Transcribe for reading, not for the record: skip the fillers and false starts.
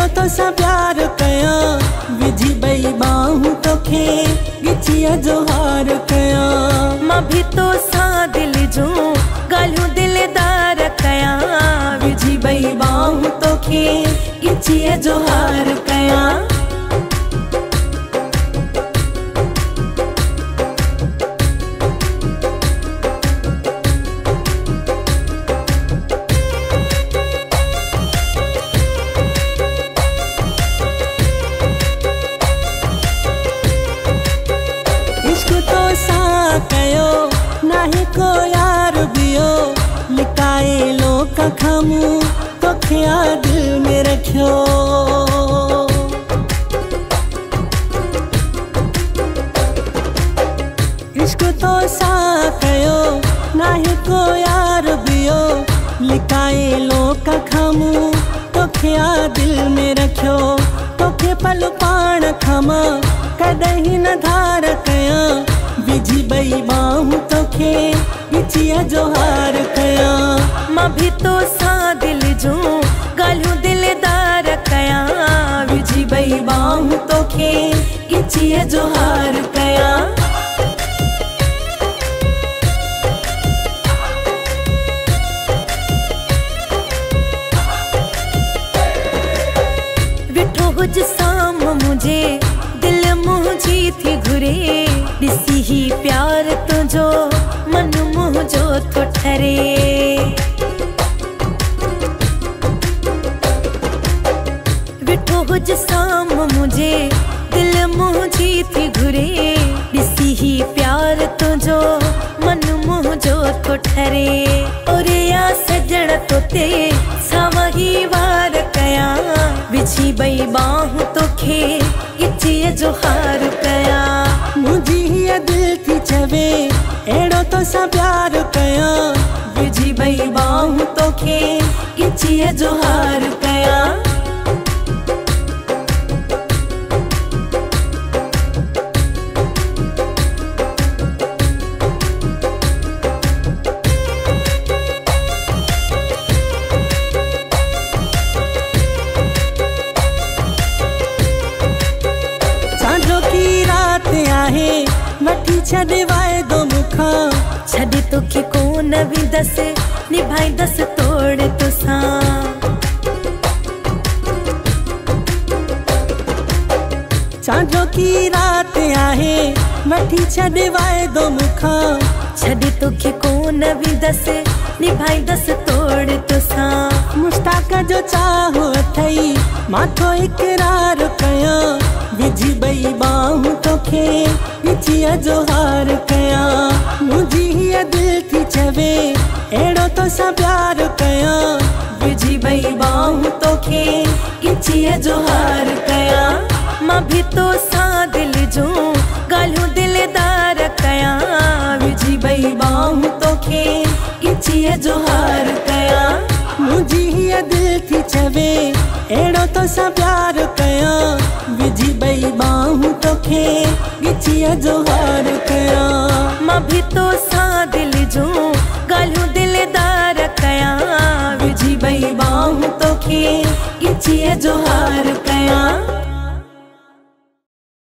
एड़ो तो सा प्यार कया विझी बई बाहूं तोखे गिचिया जोहार कया। मां भी तो सा दिल जो गालियों दिलदार कया विझी बई बाहूं तोखे गिचिया जोहार कया। कयो नाही को यार बियो लिकाए लोक खमू तो खिया दिल में रखियो। इश्क तो सा कयो नाही को यार बियो लिकाए लोक खमू तो खिया दिल में रखियो। तोखे पल पाण खमा कदहीं न धार कया विझी बई बाहूं तोखे गिचिया जोहार कया। मां भी तो सा दिल जो गालियों दिलदार कया विझी बई बाहूं तोखे गिचिया जोहार कया। विठो हुज साम मुझे दिल मुझी थी घुरे दिसी ही प्यार तुझो मन मुझो तो ठरे। विठो हुज साम मुझे दिल मुझी थी घुरे दिसी ही प्यार तुझो मन मुझो तो ठरे। और या सजण तो ते सावही वार कया विझी बई बाहूं तोखे गिचिया जोहार कया। मुझी ही दिल थी चवे एड़ो तो सा प्यार कया विझी बई बाहूं तोखे गिचिया जोहार कया। वठी छड़े वायदो मुखा छड़े तोखे कोन भी दस निभाई दस तोड़ तुसा। चांदो की रात आहे वठी छड़े वायदो मुखा छड़े तोखे कोन भी दस निभाई दस तोड़ तुसा। मुश्ताक जो चाहो थई माथो इकरार कया विझी बई बाहूं तोखे गिचिया जोहार कया। मुझी ही दिल थी चवे एड़ो तो सा प्यार कया विझी बई बाहूं तोखे गिचिया जोहार कया। मां भी तो सा दिल जो गालियों दिलदार कया विझी बई बाहूं तोखे गिचिया जोहार कया। मुझी ही दिल थी चवे एड़ो तो सा प्यार कया विझी बई बाहूं तोखे गिचिया जोहार कया। मां भी तो सा दिल जो गालियों दिलदार कया विझी बई बाहूं तोखे गिचिया जोहार कया।